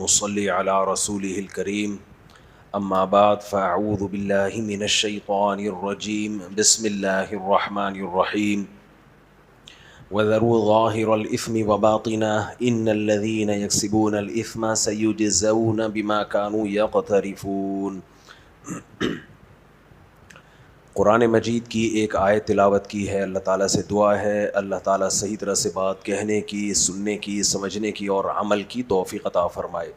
ونصلي على رسوله الكريم اما بعد فاعوذ بالله من الشيطان الرجيم بسم الله الرحمن الرحيم وذروا ظاهر الاثم وباطنه ان الذين يكسبون الاثم سيجزون بما كانوا يقترفون۔ قرآن مجید کی ایک آیت تلاوت کی ہے۔ اللہ تعالیٰ سے دعا ہے اللہ تعالیٰ صحیح طرح سے بات کہنے کی، سننے کی، سمجھنے کی اور عمل کی توفیق عطا فرمائے۔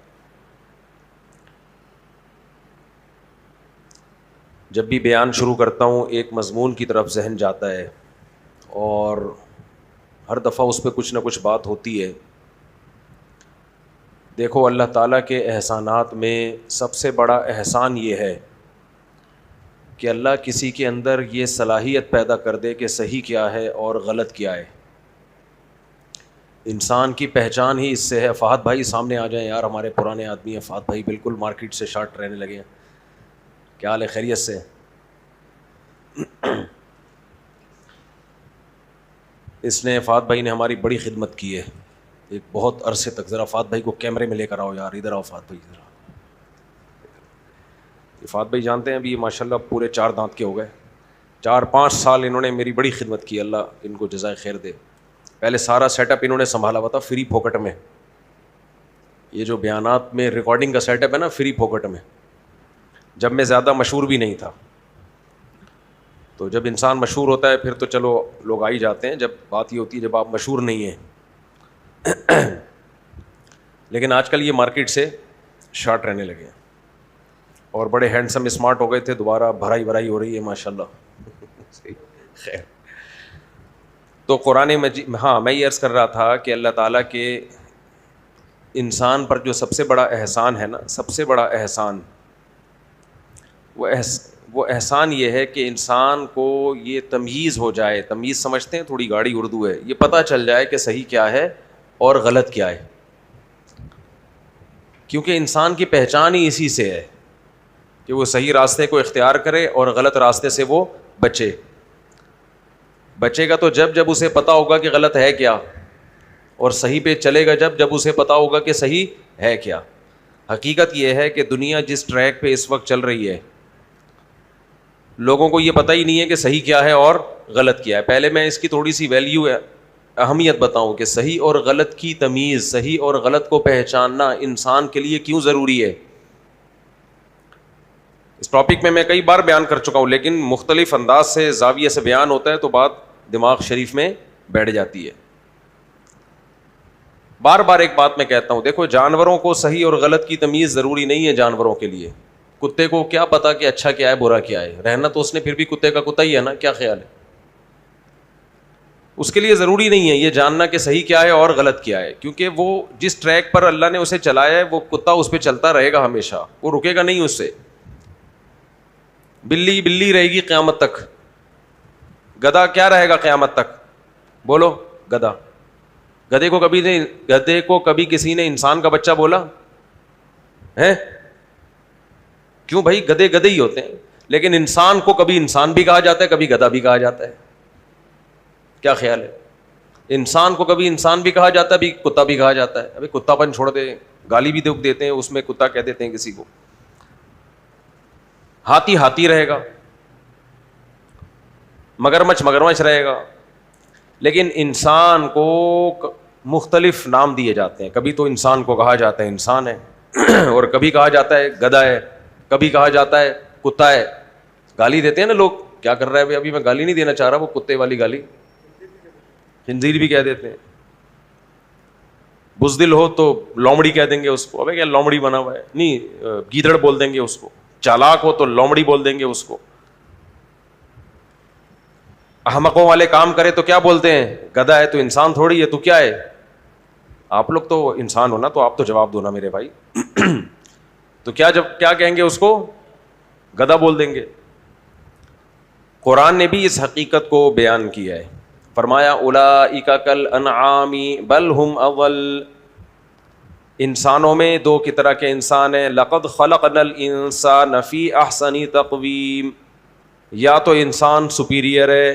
جب بھی بیان شروع کرتا ہوں ایک مضمون کی طرف ذہن جاتا ہے اور ہر دفعہ اس پہ کچھ نہ کچھ بات ہوتی ہے۔ دیکھو، اللہ تعالیٰ کے احسانات میں سب سے بڑا احسان یہ ہے کہ اللہ کسی کے اندر یہ صلاحیت پیدا کر دے کہ صحیح کیا ہے اور غلط کیا ہے۔ انسان کی پہچان ہی اس سے ہے۔ فہد بھائی سامنے آ جائیں یار، ہمارے پرانے آدمی ہیں۔ فہد بھائی بالکل مارکیٹ سے شارٹ رہنے لگے ہیں۔ کیا حال ہے؟ خیریت سے؟ اس نے فہد بھائی نے ہماری بڑی خدمت کی ہے ایک بہت عرصے تک۔ ذرا فہد بھائی کو کیمرے میں لے کر آؤ یار، ادھر آؤ فہد بھائی ذرا۔ فہد بھائی جانتے ہیں ابھی یہ ماشاءاللہ پورے 4 دانت کے ہو گئے۔ 4-5 سال انہوں نے میری بڑی خدمت کی، اللہ ان کو جزائے خیر دے۔ پہلے سارا سیٹ اپ انہوں نے سنبھالا ہوا تھا فری پھوکٹ میں۔ یہ جو بیانات میں ریکارڈنگ کا سیٹ اپ ہے نا، فری پھوکٹ میں، جب میں زیادہ مشہور بھی نہیں تھا۔ تو جب انسان مشہور ہوتا ہے پھر تو چلو لوگ آ ہی جاتے ہیں، جب بات یہ ہوتی ہے جب آپ مشہور نہیں ہیں۔ لیکن آج کل یہ مارکیٹ سے شارٹ رہنے لگے ہیں اور بڑے ہینڈسم اسمارٹ ہو گئے تھے، دوبارہ بھرائی ہو رہی ہے ماشاءاللہ۔ خیر، تو قرآن مجید، ہاں میں یہ عرض کر رہا تھا کہ اللہ تعالیٰ کے انسان پر جو سب سے بڑا احسان ہے نا، سب سے بڑا احسان، وہ احسان یہ ہے کہ انسان کو یہ تمیز ہو جائے۔ تمیز سمجھتے ہیں؟ تھوڑی گاڑی اردو ہے، یہ پتہ چل جائے کہ صحیح کیا ہے اور غلط کیا ہے، کیونکہ انسان کی پہچان ہی اسی سے ہے کہ وہ صحیح راستے کو اختیار کرے اور غلط راستے سے وہ بچے گا تو جب اسے پتہ ہوگا کہ غلط ہے کیا، اور صحیح پہ چلے گا جب اسے پتہ ہوگا کہ صحیح ہے کیا۔ حقیقت یہ ہے کہ دنیا جس ٹریک پہ اس وقت چل رہی ہے، لوگوں کو یہ پتہ ہی نہیں ہے کہ صحیح کیا ہے اور غلط کیا ہے۔ پہلے میں اس کی تھوڑی سی ویلیو ہے، اہمیت بتاؤں کہ صحیح اور غلط کی تمیز، صحیح اور غلط کو پہچاننا انسان کے لیے کیوں ضروری ہے۔ اس ٹاپک میں کئی بار بیان کر چکا ہوں، لیکن مختلف انداز سے، زاویے سے بیان ہوتا ہے تو بات دماغ شریف میں بیٹھ جاتی ہے۔ بار بار ایک بات میں کہتا ہوں، دیکھو جانوروں کو صحیح اور غلط کی تمیز ضروری نہیں ہے۔ جانوروں کے لیے، کتے کو کیا پتا کہ اچھا کیا ہے برا کیا ہے؟ رہنا تو اس نے پھر بھی کتے کا کتا ہی ہے نا، کیا خیال ہے؟ اس کے لیے ضروری نہیں ہے یہ جاننا کہ صحیح کیا ہے اور غلط کیا ہے، کیونکہ وہ جس ٹریک پر اللہ نے اسے چلایا ہے وہ کتا اس پہ چلتا رہے گا ہمیشہ، وہ رکے گا نہیں اس سے۔ بلی رہے گی قیامت تک، گدھا کیا رہے گا قیامت تک؟ بولو، گدھا۔ گدھے کو کبھی کسی نے انسان کا بچہ بولا ہے؟ کیوں بھائی؟ گدھے ہی ہوتے ہیں، لیکن انسان کو کبھی انسان بھی کہا جاتا ہے، کبھی گدھا بھی کہا جاتا ہے۔ کیا خیال ہے؟ انسان کو کبھی انسان بھی کہا جاتا ہے، بھی کتا بھی کہا جاتا ہے۔ ابھی کتا پن چھوڑ دے، گالی بھی دیتے ہیں اس میں، کتا کہہ دیتے ہیں کسی کو۔ ہاتھی رہے گا، مگرمچھ رہے گا، لیکن انسان کو مختلف نام دیے جاتے ہیں۔ کبھی تو انسان کو کہا جاتا ہے انسان ہے، اور کبھی کہا جاتا ہے گدھا ہے، کبھی کہا جاتا ہے کتا ہے۔ گالی دیتے ہیں نا لوگ، کیا کر رہا ہے ابھی میں گالی نہیں دینا چاہ رہا، وہ کتے والی گالی، خنزیر بھی کہہ دیتے ہیں۔ بزدل ہو تو لومڑی کہہ دیں گے اس کو، ابے کیا لومڑی بنا ہوا ہے، نہیں گیدڑ بول دیں گے اس کو۔ چالاک ہو تو لومڑی بول دیں گے اس کو۔ احمقوں والے کام کرے تو کیا بولتے ہیں؟ گدھا ہے تو انسان تھوڑی ہے، تو کیا ہے؟ آپ لوگ تو انسان ہو نا، تو آپ تو جواب دو نا میرے بھائی۔ تو کیا کہیں گے اس کو؟ گدھا بول دیں گے۔ قرآن نے بھی اس حقیقت کو بیان کیا ہے، فرمایا اولئک کالانعام بل ہم اضل۔ انسانوں میں 2 کی طرح کے انسان ہیں، لقد خلقنا الانسان فی احسن تقویم۔ یا تو انسان سپیریئر ہے،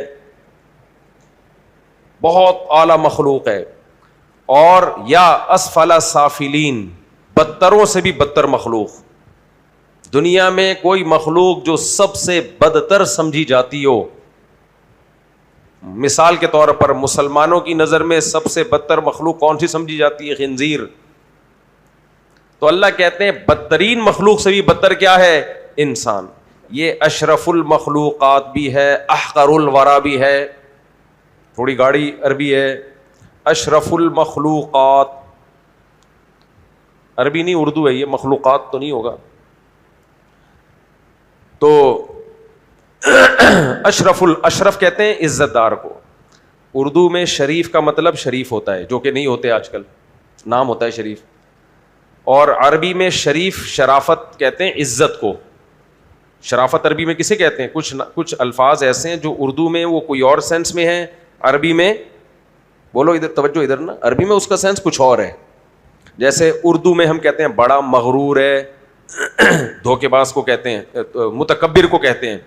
بہت اعلی مخلوق ہے، اور یا اسفل سافلین، بدتروں سے بھی بدتر مخلوق. دنیا میں کوئی مخلوق جو سب سے بدتر سمجھی جاتی ہو, مثال کے طور پر مسلمانوں کی نظر میں سب سے بدتر مخلوق کون سی سمجھی جاتی ہے؟ خنزیر. تو اللہ کہتے ہیں بدترین مخلوق سے بھی بدتر کیا ہے؟ انسان. یہ اشرف المخلوقات بھی ہے, احقر الورا بھی ہے. تھوڑی گاڑی عربی ہے. اشرف المخلوقات عربی نہیں اردو ہے یہ, مخلوقات تو نہیں ہوگا. تو اشرف کہتے ہیں عزت دار کو. اردو میں شریف کا مطلب شریف ہوتا ہے, جو کہ نہیں ہوتے آج کل, نام ہوتا ہے شریف. اور عربی میں شریف شرافت کہتے ہیں عزت کو. شرافت عربی میں کسے کہتے ہیں؟ کچھ الفاظ ایسے ہیں جو اردو میں وہ کوئی اور سینس میں ہیں, عربی میں, بولو ادھر توجہ ادھر نا, عربی میں اس کا سینس کچھ اور ہے. جیسے اردو میں ہم کہتے ہیں بڑا مغرور ہے, دھوکے باز کو کہتے ہیں, متکبر کو کہتے ہیں.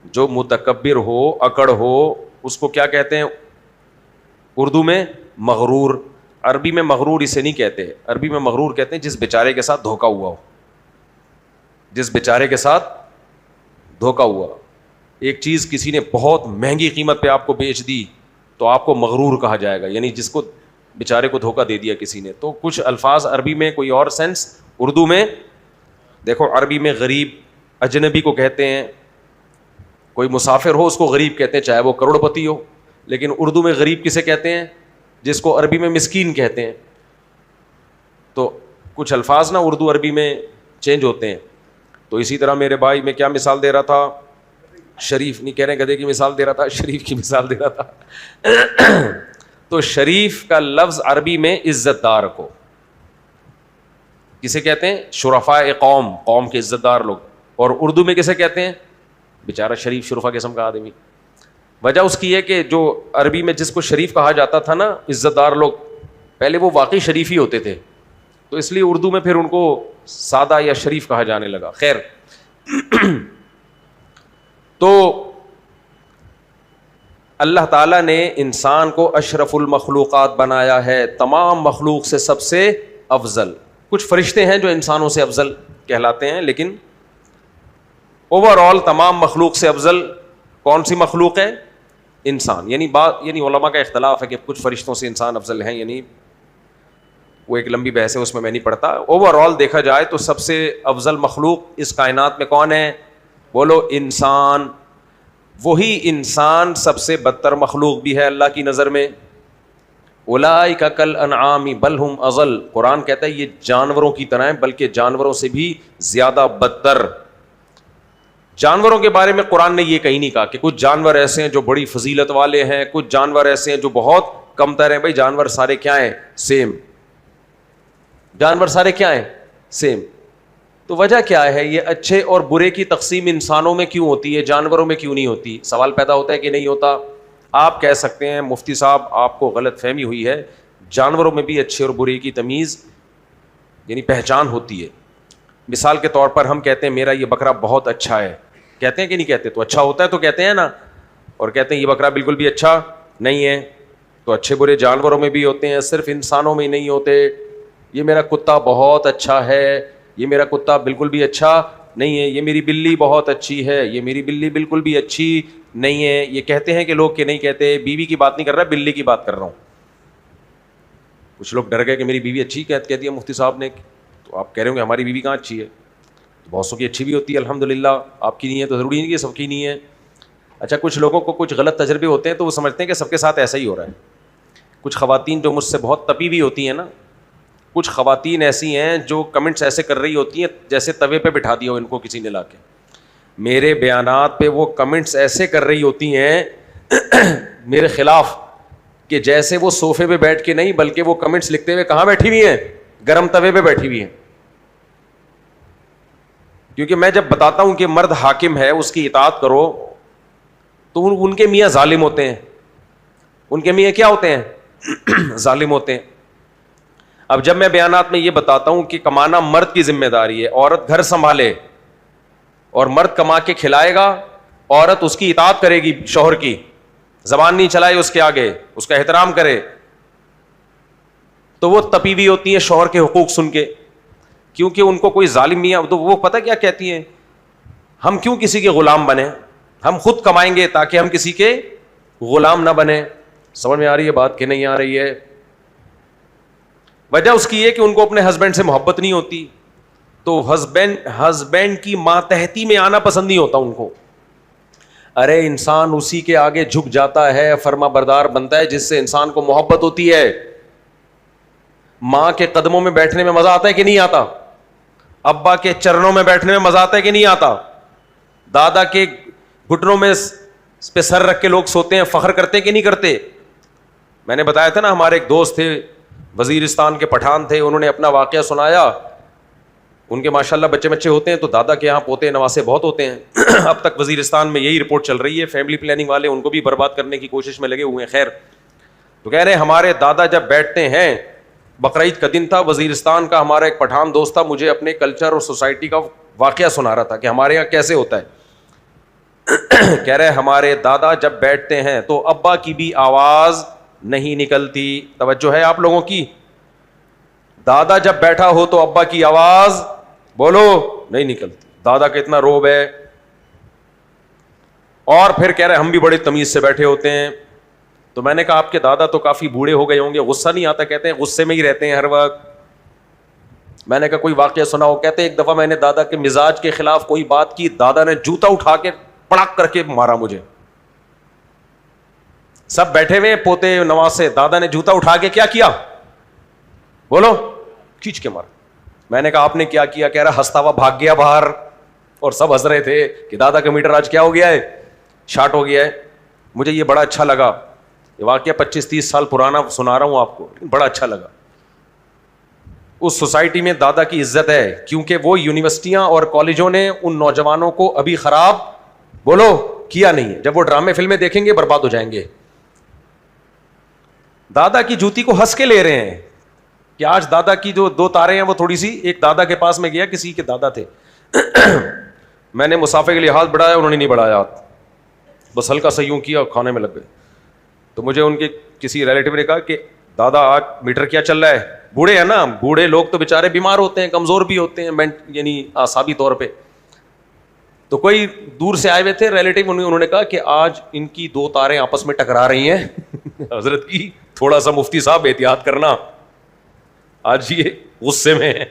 جو متکبر ہو, اکڑ ہو, اس کو کیا کہتے ہیں اردو میں؟ مغرور. عربی میں مغرور اسے نہیں کہتے, عربی میں مغرور کہتے ہیں جس بیچارے کے ساتھ دھوکا ہوا ہو. جس بیچارے کے ساتھ دھوکا ہوا, ایک چیز کسی نے بہت مہنگی قیمت پہ آپ کو بیچ دی تو آپ کو مغرور کہا جائے گا, یعنی جس کو بیچارے کو دھوکا دے دیا کسی نے. تو کچھ الفاظ عربی میں کوئی اور سینس, اردو میں دیکھو عربی میں غریب اجنبی کو کہتے ہیں, کوئی مسافر ہو اس کو غریب کہتے ہیں چاہے وہ کروڑ پتی ہو. لیکن اردو میں غریب کسے کہتے ہیں؟ جس کو عربی میں مسکین کہتے ہیں. تو کچھ الفاظ نا اردو عربی میں چینج ہوتے ہیں. تو اسی طرح میرے بھائی میں کیا مثال دے رہا تھا, شریف نہیں کہہ رہے گدھے کی مثال دے رہا تھا, شریف کی مثال دے رہا تھا. تو شریف کا لفظ عربی میں عزت دار کو کسے کہتے ہیں؟ شرفاء قوم, قوم کے عزت دار لوگ. اور اردو میں کسے کہتے ہیں؟ بیچارہ شریف شرفا قسم کا آدمی. وجہ اس کی ہے کہ جو عربی میں جس کو شریف کہا جاتا تھا نا, عزت دار لوگ, پہلے وہ واقعی شریف ہی ہوتے تھے, تو اس لیے اردو میں پھر ان کو سادہ یا شریف کہا جانے لگا. خیر, تو اللہ تعالیٰ نے انسان کو اشرف المخلوقات بنایا ہے, تمام مخلوق سے سب سے افضل. کچھ فرشتے ہیں جو انسانوں سے افضل کہلاتے ہیں, لیکن اوور آل تمام مخلوق سے افضل کون سی مخلوق ہے؟ انسان. یعنی علماء کا اختلاف ہے کہ کچھ فرشتوں سے انسان افضل ہیں, یعنی وہ ایک لمبی بحث ہے, اس میں نہیں پڑھتا. اوور آل دیکھا جائے تو سب سے افضل مخلوق اس کائنات میں کون ہے؟ بولو انسان. وہی انسان سب سے بدتر مخلوق بھی ہے اللہ کی نظر میں. اولئک کالانعام بل هم اضل. قرآن کہتا ہے یہ جانوروں کی طرح ہیں, بلکہ جانوروں سے بھی زیادہ بدتر. جانوروں کے بارے میں قرآن نے یہ کہیں نہیں کہا کہ کچھ جانور ایسے ہیں جو بڑی فضیلت والے ہیں, کچھ جانور ایسے ہیں جو بہت کم تر ہیں. بھائی جانور سارے کیا ہیں؟ سیم. جانور سارے کیا ہیں؟ سیم. تو وجہ کیا ہے؟ یہ اچھے اور برے کی تقسیم انسانوں میں کیوں ہوتی ہے, جانوروں میں کیوں نہیں ہوتی؟ سوال پیدا ہوتا ہے کہ نہیں ہوتا. آپ کہہ سکتے ہیں مفتی صاحب آپ کو غلط فہمی ہوئی ہے, جانوروں میں بھی اچھے اور برے کی تمیز یعنی پہچان ہوتی ہے. مثال کے طور پر ہم کہتے ہیں میرا یہ بکرا بہت اچھا ہے, کہتے ہیں کہ نہیں کہتے؟ تو اچھا ہوتا ہے تو کہتے ہیں نا. اور کہتے ہیں یہ بکرا بالکل بھی اچھا نہیں ہے. تو اچھے برے جانوروں میں بھی ہوتے ہیں, صرف انسانوں میں ہی نہیں ہوتے. یہ میرا کتا بہت اچھا ہے, یہ میرا کتا بالکل بھی اچھا نہیں ہے. یہ میری بلی بہت اچھی ہے, یہ میری بلی بالکل بھی اچھی نہیں ہے. یہ کہتے ہیں کہ لوگ کہ نہیں کہتے. بیوی کی بات نہیں کر رہا, بلی کی بات کر رہا ہوں. کچھ لوگ ڈر گئے کہ میری بیوی اچھی کہہ دیا مفتی صاحب نے, تو آپ کہہ رہے ہوں کہ ہماری بیوی کہاں اچھی ہے. بہت سو کی اچھی بھی ہوتی ہے الحمدللہ, آپ کی نہیں ہے تو ضروری نہیں کہ سب کی نہیں ہے. اچھا, کچھ لوگوں کو کچھ غلط تجربے ہوتے ہیں تو وہ سمجھتے ہیں کہ سب کے ساتھ ایسا ہی ہو رہا ہے. کچھ خواتین جو مجھ سے بہت تپی ہوئی ہوتی ہیں نا, کچھ خواتین ایسی ہیں جو کمنٹس ایسے کر رہی ہوتی ہیں جیسے توے پہ بٹھا دیا ہو ان کو کسی نے لا کے. میرے بیانات پہ وہ کمنٹس ایسے کر رہی ہوتی ہیں میرے خلاف کہ جیسے وہ صوفے پہ بیٹھ کے نہیں, بلکہ وہ کمنٹس لکھتے ہوئے کہاں بیٹھی ہوئی ہیں؟ گرم توے پہ بیٹھی ہوئی ہیں. کیونکہ میں جب بتاتا ہوں کہ مرد حاکم ہے اس کی اطاعت کرو, تو ان کے میاں ظالم ہوتے ہیں. ان کے میاں کیا ہوتے ہیں؟ ظالم ہوتے ہیں. اب جب میں بیانات میں یہ بتاتا ہوں کہ کمانا مرد کی ذمہ داری ہے, عورت گھر سنبھالے, اور مرد کما کے کھلائے گا, عورت اس کی اطاعت کرے گی شوہر کی, زبان نہیں چلائے اس کے آگے, اس کا احترام کرے, تو وہ تپی ہوئی ہوتی ہیں شوہر کے حقوق سن کے, کیونکہ ان کو کوئی ظالم نہیں ہے. تو وہ پتہ کیا کہتی ہیں, ہم کیوں کسی کے غلام بنیں, ہم خود کمائیں گے تاکہ ہم کسی کے غلام نہ بنیں. سمجھ میں آ رہی ہے بات کہ نہیں آ رہی ہے؟ وجہ اس کی یہ کہ ان کو اپنے ہسبینڈ سے محبت نہیں ہوتی, تو ہسبینڈ کی ماتحتی میں آنا پسند نہیں ہوتا ان کو. ارے انسان اسی کے آگے جھک جاتا ہے, فرما بردار بنتا ہے جس سے انسان کو محبت ہوتی ہے. ماں کے قدموں میں بیٹھنے میں مزہ آتا ہے کہ نہیں آتا؟ ابا کے چرنوں میں بیٹھنے میں مزہ آتا ہے کہ نہیں آتا؟ دادا کے گھٹنوں میں پہ سر رکھ کے لوگ سوتے ہیں, فخر کرتے ہیں کہ نہیں کرتے؟ میں نے بتایا تھا نا, ہمارے ایک دوست تھے وزیرستان کے, پٹھان تھے, انہوں نے اپنا واقعہ سنایا. ان کے ماشاءاللہ بچے ہوتے ہیں, تو دادا کے یہاں پوتے نواسے بہت ہوتے ہیں. اب تک وزیرستان میں یہی رپورٹ چل رہی ہے, فیملی پلاننگ والے ان کو بھی برباد کرنے کی کوشش میں لگے ہوئے ہیں. خیر, تو کہہ رہے ہیں ہمارے دادا جب بیٹھتے ہیں, بقرعید کا دن تھا, وزیرستان کا ہمارا ایک پٹھان دوست تھا, مجھے اپنے کلچر اور سوسائٹی کا واقعہ سنا رہا تھا کہ ہمارے یہاں کیسے ہوتا ہے. کہہ رہے ہمارے دادا جب بیٹھتے ہیں تو ابا کی بھی آواز نہیں نکلتی. توجہ ہے آپ لوگوں کی؟ دادا جب بیٹھا ہو تو ابا کی آواز بولو نہیں نکلتی. دادا کا اتنا روب ہے. اور پھر کہہ رہے ہم بھی بڑے تمیز سے بیٹھے ہوتے ہیں. تو میں نے کہا آپ کے دادا تو کافی بوڑھے ہو گئے ہوں گے, غصہ نہیں آتا؟ کہتے ہیں غصے میں ہی رہتے ہیں ہر وقت. میں نے کہا کوئی واقعہ سناؤ. کہتے ایک دفعہ میں نے دادا کے مزاج کے خلاف کوئی بات کی, دادا نے جوتا اٹھا کے پڑاک کر کے مارا مجھے. سب بیٹھے ہوئے پوتے نواسے, دادا نے جوتا اٹھا کے کیا کیا بولو؟ کھینچ کے مارا. میں نے کہا آپ نے کیا کیا؟ کہہ رہا ہنستا ہوا بھاگ گیا باہر, اور سب ہنس رہے تھے کہ دادا کا میٹر آج کیا ہو گیا ہے, شارٹ ہو گیا ہے. مجھے یہ بڑا اچھا لگا, یہ واقعہ 25-30 سال پرانا سنا رہا ہوں آپ کو, بڑا اچھا لگا. اس سوسائٹی میں دادا کی عزت ہے, کیونکہ وہ یونیورسٹیاں اور کالجوں نے ان نوجوانوں کو ابھی خراب بولو کیا نہیں ہے. جب وہ ڈرامے فلمیں دیکھیں گے برباد ہو جائیں گے. دادا کی جوتی کو ہنس کے لے رہے ہیں کہ آج دادا کی جو 2 تاریں ہیں وہ تھوڑی سی. ایک دادا کے پاس میں گیا, کسی کے دادا تھے, میں نے مسافے کے لیے ہاتھ بڑھایا, انہوں نے نہیں بڑھایا ہاتھ, بس ہلکا سا یوں کیا اور کھانے میں لگ گئے. تو مجھے ان کے کسی ریلیٹیو نے کہا کہ دادا آج میٹر کیا چل رہا ہے؟ بوڑھے ہیں نا, بوڑھے لوگ تو بےچارے بیمار ہوتے ہیں, کمزور بھی ہوتے ہیں یعنی اعصابی طور پہ. تو کوئی دور سے آئے ہوئے تھے ریلیٹیو, انہوں نے کہا کہ آج ان کی 2 تاریں آپس میں ٹکرا رہی ہیں. حضرت کی تھوڑا سا مفتی صاحب احتیاط کرنا, آج یہ غصے میں ہے.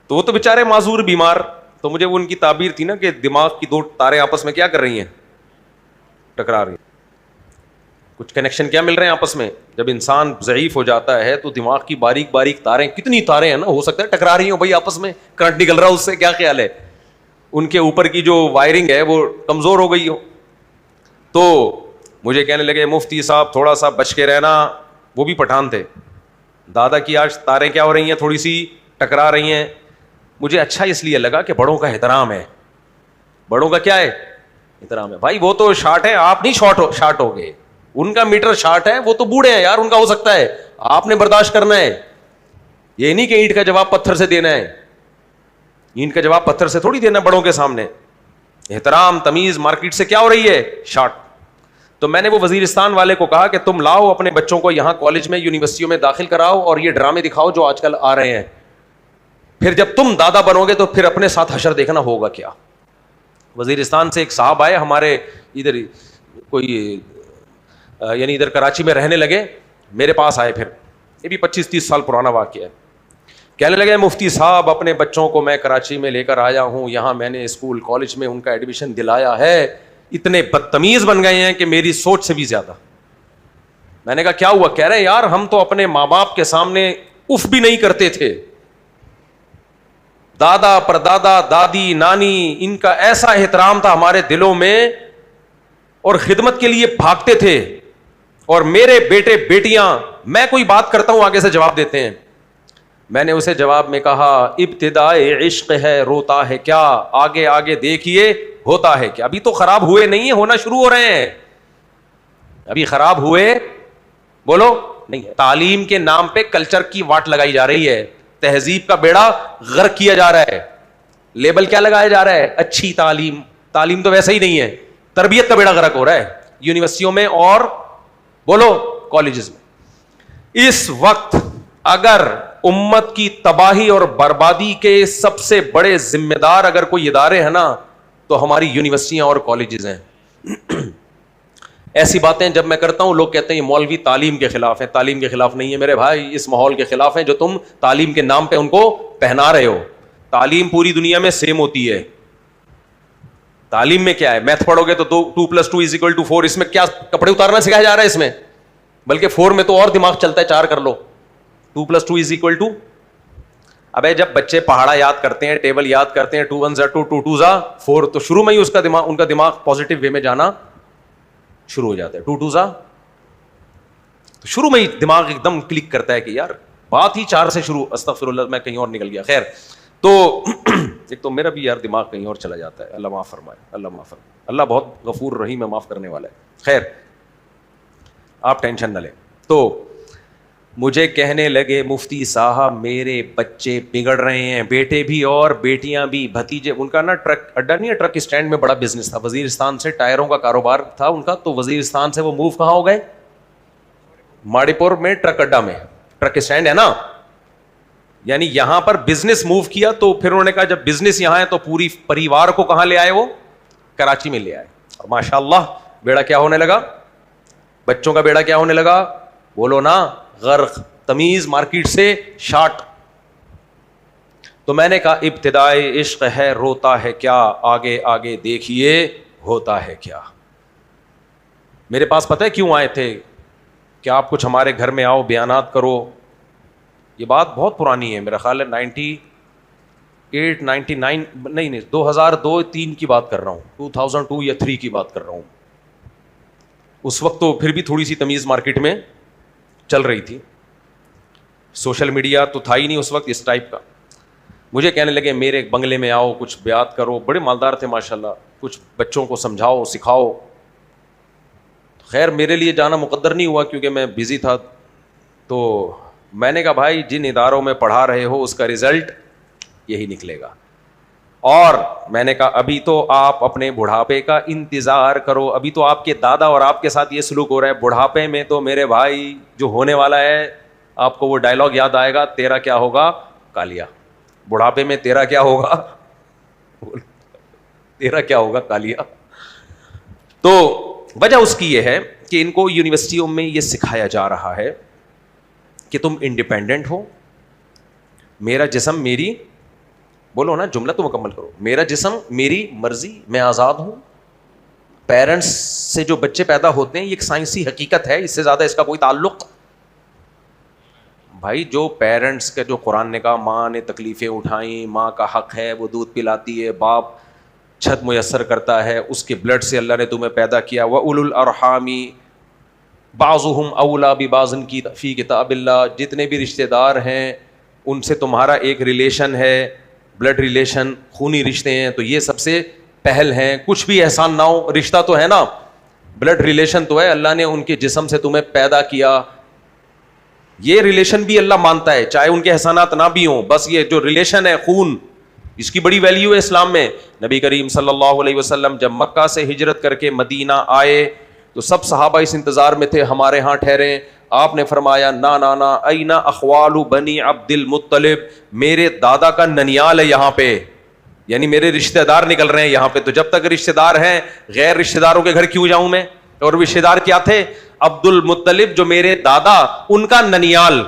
تو وہ تو بےچارے معذور بیمار. تو مجھے وہ ان کی تعبیر تھی نا کہ دماغ کی 2 تاریں آپس میں کیا کر رہی ہیں, ٹکرا رہی ہیں. کچھ کنیکشن کیا مل رہے ہیں آپس میں. جب انسان ضعیف ہو جاتا ہے تو دماغ کی باریک باریک تاریں, کتنی تاریں ہیں نا, ہو سکتا ہے ٹکرا رہی ہوں بھائی آپس میں, کرنٹ نکل رہا ہے اس سے, کیا خیال ہے؟ ان کے اوپر کی جو وائرنگ ہے وہ کمزور ہو گئی ہو. تو مجھے کہنے لگے مفتی صاحب تھوڑا سا بچ کے رہنا. وہ بھی پٹھان تھے. دادا کی آج تاریں کیا ہو رہی ہیں, تھوڑی سی ٹکرا رہی ہیں. مجھے اچھا اس لیے لگا کہ بڑوں کا احترام ہے. بڑوں کا کیا ہے؟ احترام ہے. بھائی وہ تو شارٹ ہے, آپ نہیں شارٹ ہو گئے. ان کا میٹر شارٹ ہے, وہ تو بوڑھے ہیں یار, ان کا ہو سکتا ہے, آپ نے برداشت کرنا ہے. یہ نہیں کہ اینٹ کا جواب پتھر سے دینا ہے. اینٹ کا جواب پتھر سے تھوڑی دینا بڑوں کے سامنے. احترام تمیز مارکیٹ سے کیا ہو رہی ہے, شارٹ. تو میں نے وہ وزیرستان والے کو کہا کہ تم لاؤ اپنے بچوں کو یہاں کالج میں یونیورسٹیوں میں داخل کراؤ اور یہ ڈرامے دکھاؤ جو آج کل آ رہے ہیں. پھر جب تم دادا بنو گے تو پھر اپنے ساتھ حشر دیکھنا ہوگا کیا. وزیرستان سے ایک صاحب آئے ہمارے ادھر, کوئی یعنی ادھر کراچی میں رہنے لگے, میرے پاس آئے. پھر یہ بھی 25-30 سال پرانا واقعہ ہے. کہنے لگے مفتی صاحب اپنے بچوں کو میں کراچی میں لے کر آیا ہوں, یہاں میں نے اسکول کالج میں ان کا ایڈمیشن دلایا ہے, اتنے بدتمیز بن گئے ہیں کہ میری سوچ سے بھی زیادہ. میں نے کہا کیا ہوا؟ کہہ رہے یار ہم تو اپنے ماں باپ کے سامنے اف بھی نہیں کرتے تھے. دادا پردادا دادی نانی ان کا ایسا احترام تھا ہمارے دلوں میں, اور خدمت کے لیے بھاگتے تھے. اور میرے بیٹے بیٹیاں, میں کوئی بات کرتا ہوں آگے سے جواب دیتے ہیں. میں نے اسے جواب میں کہا ابتدائے عشق ہے روتا ہے کیا, آگے آگے دیکھیے ہوتا ہے کیا. ابھی تو خراب ہوئے نہیں ہیں, ہونا شروع ہو رہے ہیں. ابھی خراب ہوئے بولو نہیں. تعلیم کے نام پہ کلچر کی واٹ لگائی جا رہی ہے, تہذیب کا بیڑا غرق کیا جا رہا ہے. لیبل کیا لگایا جا رہا ہے, اچھی تعلیم. تعلیم تو ویسا ہی نہیں ہے, تربیت کا بیڑا غرق ہو رہا ہے یونیورسٹیوں میں اور بولو کالجز میں. اس وقت اگر امت کی تباہی اور بربادی کے سب سے بڑے ذمہ دار اگر کوئی ادارے ہیں نا تو ہماری یونیورسٹیاں اور کالجز ہیں. ایسی باتیں جب میں کرتا ہوں لوگ کہتے ہیں یہ مولوی تعلیم کے خلاف ہے. تعلیم کے خلاف نہیں ہے میرے بھائی, اس ماحول کے خلاف ہیں جو تم تعلیم کے نام پہ ان کو پہنا رہے ہو. تعلیم پوری دنیا میں سیم ہوتی ہے. تعلیم میں کیا ہے, میتھ پڑھو گے تو 2+2=4, اس میں کیا کپڑے اتارنا سکھایا جا رہا ہے اس میں؟ بلکہ 4 میں تو اور دماغ چلتا ہے, 4 کر لو. 2+2=, ابے جب بچے پہاڑا یاد کرتے ہیں, ٹیبل یاد کرتے ہیں, 2 1 2 2 2 4, تو شروع میں ہی ان کا دماغ پازیٹیو وے میں جانا شروع ہو جاتا ہے. 2 2 تو شروع میں ہی دماغ ایک دم کلک کرتا ہے کہ یار بات ہی 4 سے شروع, استغفر اللہ میں کہیں اور نکل گیا. خیر, تو ایک تو میرا بھی یار دماغ کہیں اور چلا جاتا ہے, اللہ معاف فرمائے, اللہ معاف فرمائے. اللہ بہت غفور رحیم ہے, معاف کرنے والا ہے. خیر, آپ ٹینشن نہ لیں. تو مجھے کہنے لگے مفتی صاحب میرے بچے بگڑ رہے ہیں, بیٹے بھی اور بیٹیاں بھی, بھتیجے. ان کا نا ٹرک اڈا نہیں ہے, ٹرک اسٹینڈ میں بڑا بزنس تھا, وزیرستان سے ٹائروں کا کاروبار تھا ان کا. تو وزیرستان سے وہ موو کہاں ہو گئے؟ ماڑی پور میں ٹرک اڈا میں ٹرک اسٹینڈ ہے نا, یعنی یہاں پر بزنس موو کیا. تو پھر انہوں نے کہا جب بزنس یہاں ہے تو پوری پریوار کو کہاں لے آئے؟ وہ کراچی میں لے آئے. اور ماشاء اللہ بیڑا کیا ہونے لگا, بچوں کا بیڑا کیا ہونے لگا, بولو نا, غرق, تمیز مارکیٹ سے شارٹ. تو میں نے کہا ابتدائے عشق ہے روتا ہے کیا, آگے آگے دیکھیے ہوتا ہے کیا. میرے پاس پتہ ہے کیوں آئے تھے کہ آپ کچھ ہمارے گھر میں آؤ, بیانات کرو. یہ بات بہت پرانی ہے, میرا خیال ہے 98 99 نہیں 2002-3 کی بات کر رہا ہوں, 2002 یا 3 کی بات کر رہا ہوں. اس وقت تو پھر بھی تھوڑی سی تمیز مارکیٹ میں چل رہی تھی, سوشل میڈیا تو تھا ہی نہیں اس وقت اس ٹائپ کا. مجھے کہنے لگے میرے بنگلے میں آؤ, کچھ بیعت کرو. بڑے مالدار تھے ماشاءاللہ, کچھ بچوں کو سمجھاؤ سکھاؤ. خیر میرے لیے جانا مقدر نہیں ہوا کیونکہ میں بزی تھا. تو میں نے کہا بھائی جن اداروں میں پڑھا رہے ہو اس کا رزلٹ یہی نکلے گا. اور میں نے کہا ابھی تو آپ اپنے بڑھاپے کا انتظار کرو, ابھی تو آپ کے دادا اور آپ کے ساتھ یہ سلوک ہو رہا ہے. بڑھاپے میں تو میرے بھائی جو ہونے والا ہے, آپ کو وہ ڈائلاگ یاد آئے گا, تیرا کیا ہوگا کالیا. بڑھاپے میں تیرا کیا ہوگا, تیرا کیا ہوگا کالیا. تو وجہ اس کی یہ ہے کہ ان کو یونیورسٹیوں میں یہ سکھایا جا رہا ہے کہ تم انڈیپینڈنٹ ہو. میرا جسم میری, بولو نا جملہ تو مکمل کرو, میرا جسم میری مرضی, میں آزاد ہوں. پیرنٹس سے جو بچے پیدا ہوتے ہیں یہ ایک سائنسی حقیقت ہے, اس سے زیادہ اس کا کوئی تعلق. بھائی جو پیرنٹس کا, جو قرآن نے کہا ماں نے تکلیفیں اٹھائیں, ماں کا حق ہے, وہ دودھ پلاتی ہے, باپ چھت میسر کرتا ہے, اس کے بلڈ سے اللہ نے تمہیں پیدا کیا. وَأُولُو الْأَرْحَامِ بَعْضُهُمْ أَوْلَىٰ بِبَعْضٍ کی فی کتاب اللہ. جتنے بھی رشتہ دار ہیں ان سے تمہارا ایک ریلیشن ہے, بلڈ ریلیشن, خونی رشتے ہیں, تو یہ سب سے پہل ہیں. کچھ بھی احسان نہ ہو, رشتہ تو ہے نا, بلڈ ریلیشن تو ہے, اللہ نے ان کے جسم سے تمہیں پیدا کیا, یہ ریلیشن بھی اللہ مانتا ہے چاہے ان کے احسانات نہ بھی ہوں. بس یہ جو ریلیشن ہے خون, اس کی بڑی ویلیو ہے اسلام میں. نبی کریم صلی اللہ علیہ وسلم جب مکہ سے ہجرت کر کے مدینہ آئے تو سب صحابہ اس انتظار میں تھے ہمارے ہاں ٹھہریں. آپ نے فرمایا نا نا نا, اینا اخوال بنی عبد المطلب, میرے دادا کا ننیال ہے یہاں پہ, یعنی میرے رشتہ دار نکل رہے ہیں یہاں پہ. تو جب تک رشتہ دار ہیں, غیر رشتہ داروں کے گھر کیوں جاؤں میں؟ اور رشتہ دار کیا تھے؟ عبد المطلب جو میرے دادا, ان کا ننیال.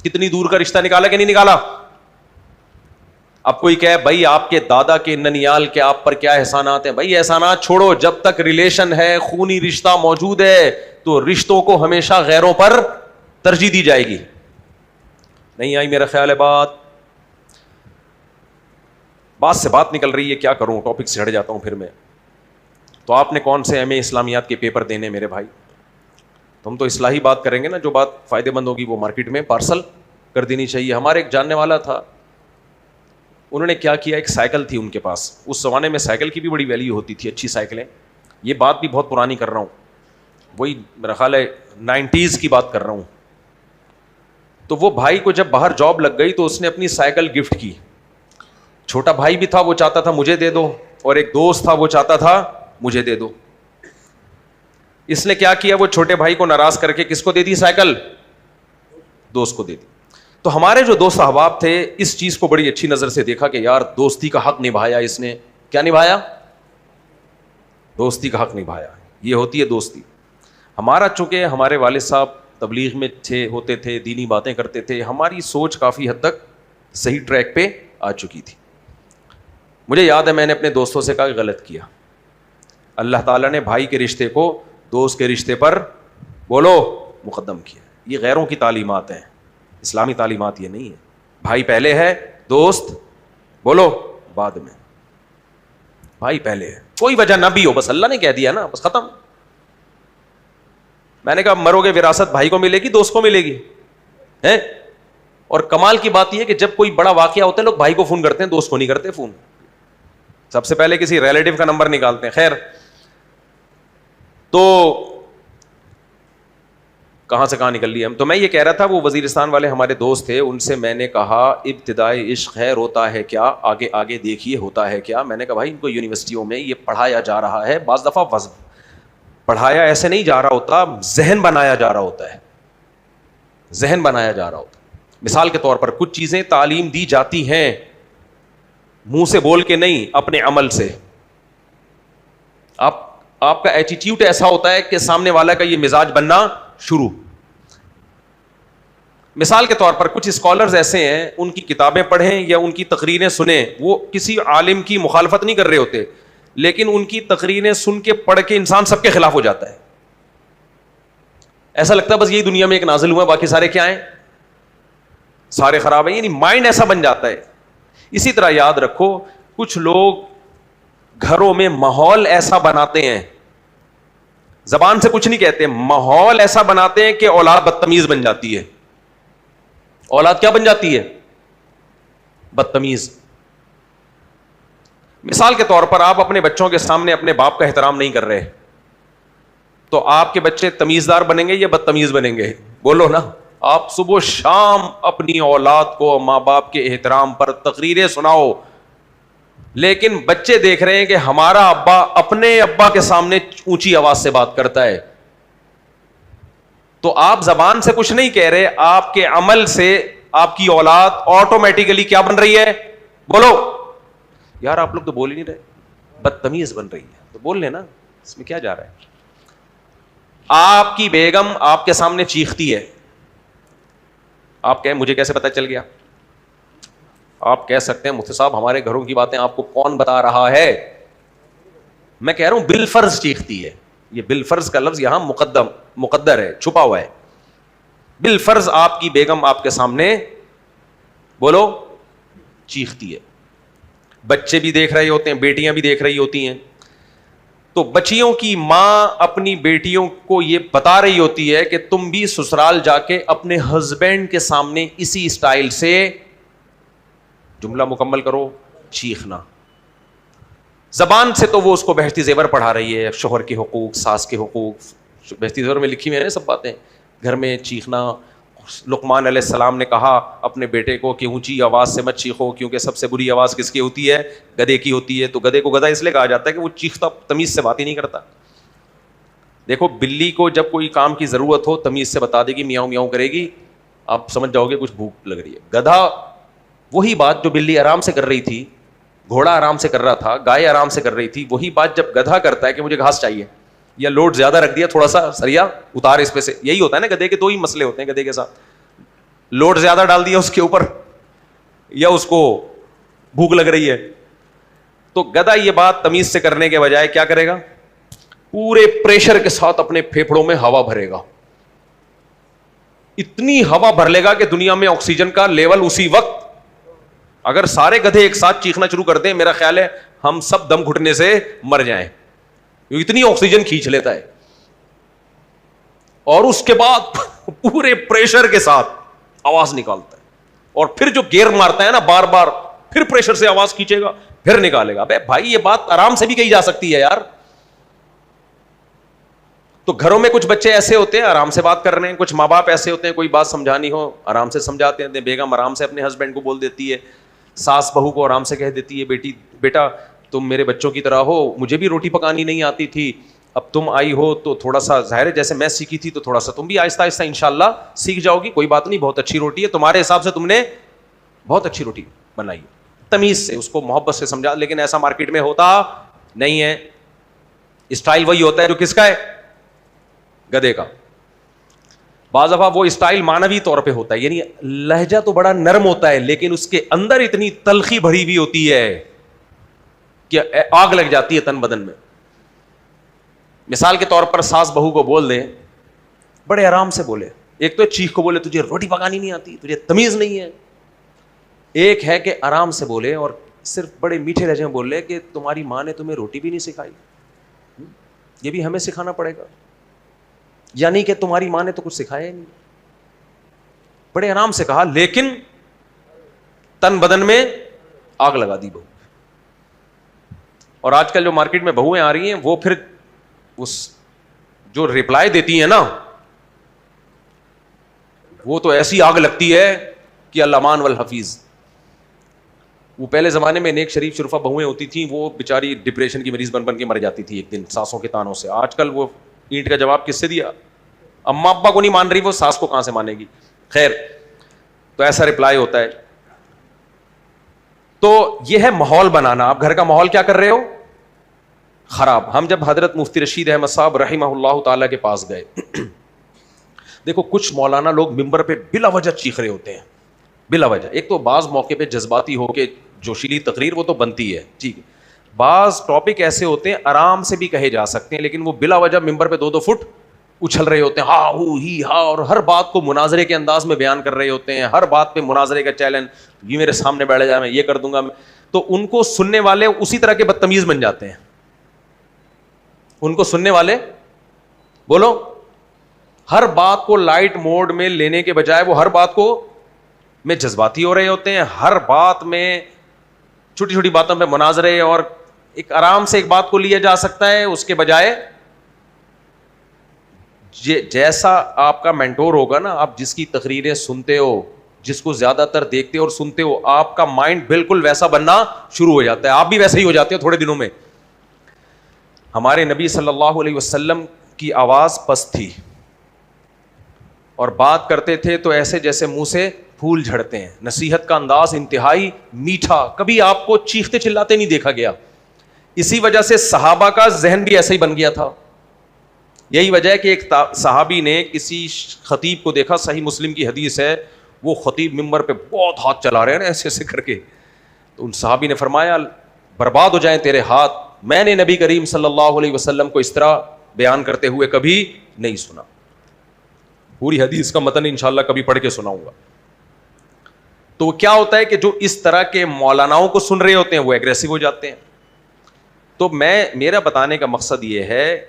کتنی دور کا رشتہ نکالا کہ نہیں نکالا؟ اب کوئی کہے بھائی آپ کے دادا کے ننیال کے آپ پر کیا احسانات ہیں. بھائی احسانات چھوڑو, جب تک ریلیشن ہے, خونی رشتہ موجود ہے, تو رشتوں کو ہمیشہ غیروں پر ترجیح دی جائے گی. نہیں آئی میرا خیال ہے بات سے بات نکل رہی ہے, کیا کروں, ٹاپک سے ہٹ جاتا ہوں پھر میں. تو آپ نے کون سے ایم اے اسلامیات کے پیپر دینے میرے بھائی؟ تم تو اصلاحی بات کریں گے نا, جو بات فائدے مند ہوگی وہ مارکیٹ میں پارسل کر دینی چاہیے. ہمارے ایک جاننے والا تھا, انہوں نے کیا کیا, ایک سائیکل تھی ان کے پاس. اس زمانے میں سائیکل کی بھی بڑی ویلیو ہوتی تھی, اچھی سائیکلیں. یہ بات بھی بہت پرانی کر رہا ہوں, وہی میرا خیال ہے 90s کی بات کر رہا ہوں. تو وہ بھائی کو جب باہر جاب لگ گئی تو اس نے اپنی سائیکل گفٹ کی. چھوٹا بھائی بھی تھا, وہ چاہتا تھا مجھے دے دو, اور ایک دوست تھا وہ چاہتا تھا مجھے دے دو. اس نے کیا کیا, وہ چھوٹے بھائی کو ناراض کر کے کس کو دے دی سائیکل؟ دوست کو دے دی. تو ہمارے جو دوست احباب تھے اس چیز کو بڑی اچھی نظر سے دیکھا کہ یار دوستی کا حق نبھایا اس نے. کیا نبھایا؟ دوستی کا حق نبھایا. یہ ہوتی ہے دوستی. ہمارا چونکہ ہمارے والد صاحب تبلیغ میں ہوتے تھے, دینی باتیں کرتے تھے, ہماری سوچ کافی حد تک صحیح ٹریک پہ آ چکی تھی. مجھے یاد ہے میں نے اپنے دوستوں سے کہا کہ غلط کیا. اللہ تعالیٰ نے بھائی کے رشتے کو دوست کے رشتے پر بولو مقدم کیا. یہ غیروں کی تعلیمات ہیں, اسلامی تعلیمات یہ نہیں ہے. بھائی پہلے ہے, دوست بولو بعد میں. بھائی پہلے ہے, کوئی وجہ نہ بھی ہو, بس اللہ نے کہہ دیا نا, بس ختم. میں نے کہا مرو گے وراثت بھائی کو ملے گی دوست کو ملے گی ہے. اور کمال کی بات یہ ہے کہ جب کوئی بڑا واقعہ ہوتا ہے لوگ بھائی کو فون کرتے ہیں, دوست کو نہیں کرتے فون. سب سے پہلے کسی ریلیٹو کا نمبر نکالتے ہیں. خیر, تو کہاں سے کہاں نکل لی ہم. تو میں یہ کہہ رہا تھا وہ وزیرستان والے ہمارے دوست تھے, ان سے میں نے کہا ابتدائی عشق خیر ہوتا ہے کیا, آگے آگے دیکھیے ہوتا ہے کیا. میں نے کہا بھائی ان کو یونیورسٹیوں میں یہ پڑھایا جا رہا ہے, بعض دفعہ پڑھایا ایسے نہیں جا رہا ہوتا, ذہن بنایا جا رہا ہوتا ہے, ذہن بنایا جا رہا ہوتا ہے. مثال کے طور پر کچھ چیزیں تعلیم دی جاتی ہیں منہ سے بول کے نہیں, اپنے عمل سے. آپ کا ایٹیٹیوڈ ایسا ہوتا ہے کہ سامنے والا کا یہ مزاج بننا شروع. مثال کے طور پر کچھ اسکالرز ایسے ہیں, ان کی کتابیں پڑھیں یا ان کی تقریریں سنیں, وہ کسی عالم کی مخالفت نہیں کر رہے ہوتے, لیکن ان کی تقریریں سن کے پڑھ کے انسان سب کے خلاف ہو جاتا ہے. ایسا لگتا ہے بس یہی دنیا میں ایک نازل ہوا, باقی سارے کیا ہیں, سارے خراب ہیں. یعنی مائنڈ ایسا بن جاتا ہے. اسی طرح یاد رکھو کچھ لوگ گھروں میں ماحول ایسا بناتے ہیں, زبان سے کچھ نہیں کہتے, ماحول ایسا بناتے ہیں کہ اولاد بدتمیز بن جاتی ہے. اولاد کیا بن جاتی ہے؟ بدتمیز. مثال کے طور پر آپ اپنے بچوں کے سامنے اپنے باپ کا احترام نہیں کر رہے, تو آپ کے بچے تمیزدار بنیں گے یا بدتمیز بنیں گے؟ بولو نا. آپ صبح و شام اپنی اولاد کو ماں باپ کے احترام پر تقریریں سناؤ, لیکن بچے دیکھ رہے ہیں کہ ہمارا ابا اپنے ابا کے سامنے اونچی آواز سے بات کرتا ہے. تو آپ زبان سے کچھ نہیں کہہ رہے, آپ کے عمل سے آپ کی اولاد آٹومیٹیکلی کیا بن رہی ہے؟ بولو یار, آپ لوگ تو بول ہی نہیں رہے, بدتمیز بن رہی ہے. تو بول لینا, اس میں کیا جا رہا ہے. آپ کی بیگم آپ کے سامنے چیختی ہے, آپ کہیں مجھے کیسے پتہ چل گیا؟ آپ کہہ سکتے ہیں مفتی صاحب ہمارے گھروں کی باتیں آپ کو کون بتا رہا ہے؟ میں کہہ رہا ہوں بالفرض چیختی ہے. یہ بالفرض کا لفظ یہاں مقدر ہے, چھپا ہوا ہے. بالفرض آپ کی بیگم آپ کے سامنے بولو چیختی ہے. بچے بھی دیکھ رہے ہوتے ہیں, بیٹیاں بھی دیکھ رہی ہوتی ہیں. تو بچیوں کی ماں اپنی بیٹیوں کو یہ بتا رہی ہوتی ہے کہ تم بھی سسرال جا کے اپنے ہسبینڈ کے سامنے اسی اسٹائل سے, جملہ مکمل کرو, چیخنا. زبان سے تو وہ اس کو بہشتی زیور پڑھا رہی ہے, شوہر کے حقوق, ساس کے حقوق, بہشتی زیور میں لکھی ہوئی ہیں سب باتیں. گھر میں چیخنا. لقمان علیہ السلام نے کہا اپنے بیٹے کو کہ اونچی آواز سے مت چیخو, کیونکہ سب سے بری آواز کس کی ہوتی ہے؟ گدھے کی ہوتی ہے. تو گدھے کو گدھا اس لیے کہا جاتا ہے کہ وہ چیختا, تمیز سے بات ہی نہیں کرتا. دیکھو بلی کو جب کوئی کام کی ضرورت ہو تمیز سے بتا دے گی, میاؤں میاؤں کرے گی, آپ سمجھ جاؤ گے کچھ بھوک لگ رہی ہے. گدھا وہی بات جو بلی آرام سے کر رہی تھی, گھوڑا آرام سے کر رہا تھا, گائے آرام سے کر رہی تھی, وہی بات جب گدھا کرتا ہے کہ مجھے گھاس چاہیے, یا لوڈ زیادہ رکھ دیا, تھوڑا سا سریا اتار اس پہ سے. یہی ہوتا ہے نا گدھے کے, دو ہی مسئلے ہوتے ہیں گدھے کے ساتھ, لوڈ زیادہ ڈال دیا اس کے اوپر, یا اس کو بھوک لگ رہی ہے. تو گدھا یہ بات تمیز سے کرنے کے بجائے کیا کرے گا؟ پورے پریشر کے ساتھ اپنے پھیپھڑوں میں ہوا بھرے گا. اتنی ہوا بھر لے گا کہ دنیا میں آکسیجن کا لیول اسی وقت, اگر سارے گدھے ایک ساتھ چیخنا شروع کر دیں, میرا خیال ہے ہم سب دم گھٹنے سے مر جائیں, اتنی آکسیجن کھینچ لیتا ہے. اور اس کے بعد پورے پریشر کے ساتھ آواز نکالتا ہے, اور پھر جو گیئر مارتا ہے نا بار بار, پھر پریشر سے آواز کھینچے گا, پھر نکالے گا. بھائی یہ بات آرام سے بھی کہی جا سکتی ہے یار. تو گھروں میں کچھ بچے ایسے ہوتے ہیں آرام سے بات کر رہے ہیں, کچھ ماں باپ ایسے ہوتے ہیں کوئی بات سمجھانی ہو آرام سے سمجھاتے ہیں. بیگم آرام سے اپنے ہسبینڈ کو بول دیتی ہے, ساس بہو کو آرام سے کہہ دیتی ہے بیٹا تم میرے بچوں کی طرح ہو, مجھے بھی روٹی پکانی نہیں آتی تھی, اب تم آئی ہو تو تھوڑا سا ظاہر ہے جیسے میں سیکھی تھی تو تھوڑا سا تم بھی آہستہ آہستہ انشاءاللہ سیکھ جاؤ گی. کوئی بات نہیں, بہت اچھی روٹی ہے, تمہارے حساب سے تم نے بہت اچھی روٹی بنائی, تمیز سے اس کو محبت سے سمجھا. لیکن ایسا مارکیٹ میں ہوتا نہیں ہے. اسٹائل وہی ہوتا ہے جو کس کا ہے, گدھے کا. بعض دفعہ وہ اسٹائل مانوی طور پہ ہوتا ہے, یعنی لہجہ تو بڑا نرم ہوتا ہے لیکن اس کے اندر اتنی تلخی بھری ہوئی ہوتی ہے کہ آگ لگ جاتی ہے تن بدن میں. مثال کے طور پر ساس بہو کو بول دیں, بڑے آرام سے بولے. ایک تو چیخ کو بولے تجھے روٹی پکانی نہیں آتی, تجھے تمیز نہیں ہے. ایک ہے کہ آرام سے بولے اور صرف بڑے میٹھے لہجے میں بول لے کہ تمہاری ماں نے تمہیں روٹی بھی نہیں سکھائی, یہ بھی ہمیں سکھانا پڑے گا, یعنی کہ تمہاری ماں نے تو کچھ سکھایا ہی نہیں. بڑے آرام سے کہا لیکن تن بدن میں آگ لگا دی بہو. اور آج کل جو مارکیٹ میں بہویں آ رہی ہیں وہ پھر اس جو ریپلائی دیتی ہیں نا, وہ تو ایسی آگ لگتی ہے کہ الامان والحفیظ. وہ پہلے زمانے میں نیک شریف شرفا بہویں ہوتی تھیں, وہ بیچاری ڈپریشن کی مریض بن کے مر جاتی تھی ایک دن ساسوں کے تانوں سے. آج کل وہ اینٹ کا جواب کس سے دیا, اماں ابا کو نہیں مان رہی, وہ ساس کو کہاں سے مانے گی. خیر, تو ایسا رپلائی ہوتا ہے. تو یہ ہے ماحول بنانا. آپ گھر کا ماحول کیا کر رہے ہو, خراب. ہم جب حضرت مفتی رشید احمد صاحب رحمہ اللہ تعالیٰ کے پاس گئے, دیکھو کچھ مولانا لوگ ممبر پہ بلا وجہ چیخ رہے ہوتے ہیں, بلا وجہ. ایک تو بعض موقع پہ جذباتی ہو کے جوشیلی تقریر وہ تو بنتی ہے, ٹھیک ہے. بعض ٹاپک ایسے ہوتے ہیں آرام سے بھی کہے جا سکتے ہیں, لیکن وہ بلا وجہ ممبر پہ 2-2 فٹ اچھل رہے ہوتے ہیں, ہاں ہو ہی ہاں, اور ہر بات کو مناظرے کے انداز میں بیان کر رہے ہوتے ہیں, ہر بات پہ مناظرے کا چیلنج, یہ میرے سامنے بیٹھ جائے میں یہ کر دوں گا. تو ان کو سننے والے اسی طرح کے بدتمیز بن جاتے ہیں. ان کو سننے والے بولو ہر بات کو لائٹ موڈ میں لینے کے بجائے وہ ہر بات کو میں جذباتی ہو رہے ہوتے ہیں. ہر بات میں چھوٹی چھوٹی باتوں پہ مناظرے, اور ایک آرام سے ایک بات کو لیا جا سکتا ہے اس کے بجائے جیسا آپ کا مینٹور ہوگا نا, آپ جس کی تقریریں سنتے ہو, جس کو زیادہ تر دیکھتے اور سنتے ہو, آپ کا مائنڈ بالکل ویسا بننا شروع ہو جاتا ہے. آپ بھی ویسے ہی ہو جاتے ہو تھوڑے دنوں میں. ہمارے نبی صلی اللہ علیہ وسلم کی آواز پست تھی اور بات کرتے تھے تو ایسے جیسے منہ سے پھول جھڑتے ہیں. نصیحت کا انداز انتہائی میٹھا, کبھی آپ کو چیختے چلاتے نہیں دیکھا گیا. اسی وجہ سے صحابہ کا ذہن بھی ایسا ہی بن گیا تھا. یہی وجہ ہے کہ ایک صحابی نے کسی خطیب کو دیکھا, صحیح مسلم کی حدیث ہے, وہ خطیب ممبر پہ بہت ہاتھ چلا رہے ہیں نا ایسے ایسے کر کے. تو ان صحابی نے فرمایا برباد ہو جائیں تیرے ہاتھ, میں نے نبی کریم صلی اللہ علیہ وسلم کو اس طرح بیان کرتے ہوئے کبھی نہیں سنا. پوری حدیث کا متن انشاءاللہ کبھی پڑھ کے سناؤں گا. تو کیا ہوتا ہے کہ جو اس طرح کے مولاناؤں کو سن رہے ہوتے ہیں وہ ایگریسو ہو جاتے ہیں. تو میرا بتانے کا مقصد یہ ہے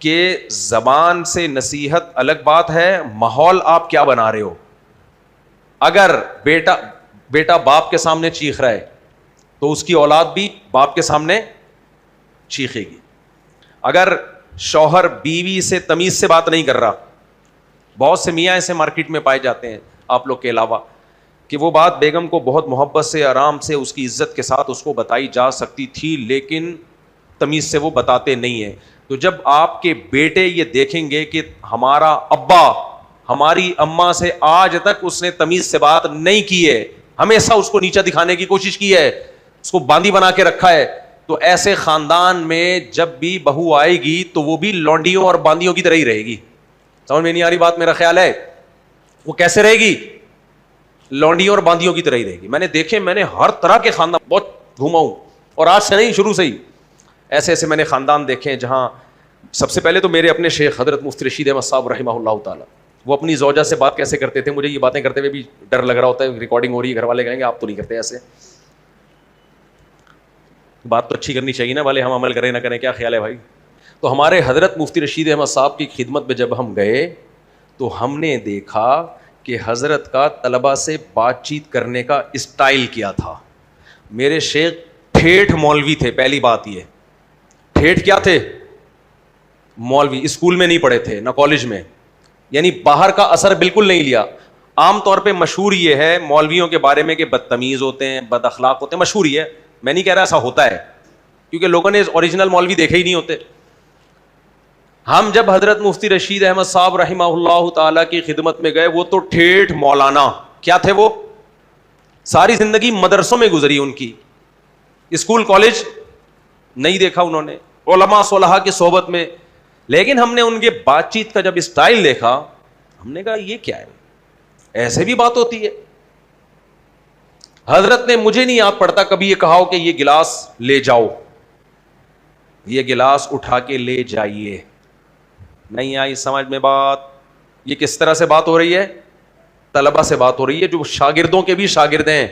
کہ زبان سے نصیحت الگ بات ہے, ماحول آپ کیا بنا رہے ہو. اگر بیٹا باپ کے سامنے چیخ رہا ہے تو اس کی اولاد بھی باپ کے سامنے چیخے گی. اگر شوہر بیوی سے تمیز سے بات نہیں کر رہا, بہت سے میاں ایسے مارکیٹ میں پائے جاتے ہیں آپ لوگ کے علاوہ, کہ وہ بات بیگم کو بہت محبت سے آرام سے اس کی عزت کے ساتھ اس کو بتائی جا سکتی تھی لیکن تمیز سے وہ بتاتے نہیں ہیں. تو جب آپ کے بیٹے یہ دیکھیں گے کہ ہمارا ابا ہماری اماں سے آج تک اس نے تمیز سے بات نہیں کی ہے, ہمیشہ اس کو نیچا دکھانے کی کوشش کی ہے, اس کو باندھی بنا کے رکھا ہے, تو ایسے خاندان میں جب بھی بہو آئے گی تو وہ بھی لونڈیوں اور باندیوں کی طرح ہی رہے گی. سمجھ میں نہیں آ رہی بات, میرا خیال ہے وہ کیسے رہے گی, لونڈیوں اور باندیوں کی طرح ہی رہے گی. میں نے دیکھے, میں نے ہر طرح کے خاندان بہت گھوما ہوں, اور آج سے نہیں شروع سے ہی ایسے ایسے میں نے خاندان دیکھے ہیں جہاں سب سے پہلے تو میرے اپنے شیخ حضرت مفتی رشید احمد صاحب رحمہ اللہ تعالیٰ, وہ اپنی زوجہ سے بات کیسے کرتے تھے, مجھے یہ باتیں کرتے ہوئے بھی ڈر لگ رہا ہوتا ہے, ریکارڈنگ ہو رہی ہے, گھر والے کہیں گے آپ تو نہیں کرتے ایسے. بات تو اچھی کرنی چاہیے نا, والے ہم عمل کریں نہ کریں, کیا خیال ہے بھائی. تو ہمارے حضرت مفتی رشید احمد صاحب کی خدمت میں جب ہم گئے تو ہم نے دیکھا کہ حضرت کا طلبہ سے بات چیت کرنے کا اسٹائل کیا تھا. میرے شیخ ٹھیٹھ مولوی تھے. پہلی بات یہ, ٹھیٹھ کیا تھے, مولوی. اسکول میں نہیں پڑھے تھے نہ کالج میں, یعنی باہر کا اثر بالکل نہیں لیا. عام طور پہ مشہور یہ ہے مولویوں کے بارے میں کہ بدتمیز ہوتے ہیں, بد اخلاق ہوتے ہیں, مشہور یہ ہے. میں نہیں کہہ رہا ایسا ہوتا ہے, کیونکہ لوگوں نے اوریجنل مولوی دیکھے ہی نہیں ہوتے. ہم جب حضرت مفتی رشید احمد صاحب رحمہ اللہ تعالی کی خدمت میں گئے, وہ تو ٹھیٹھ مولانا کیا تھے, وہ ساری زندگی مدرسوں میں گزری ان کی, اسکول کالج نہیں دیکھا انہوں نے, علماء صلحاء کی صحبت میں. لیکن ہم نے ان کے بات چیت کا جب اسٹائل دیکھا, ہم نے کہا یہ کیا ہے, ایسے بھی بات ہوتی ہے. حضرت نے, مجھے نہیں یاد پڑتا کبھی یہ کہا ہو کہ یہ گلاس لے جاؤ, یہ گلاس اٹھا کے لے جائیے. نہیں آئی سمجھ میں بات؟ یہ کس طرح سے بات ہو رہی ہے؟ طلبہ سے بات ہو رہی ہے جو شاگردوں کے بھی شاگرد ہیں.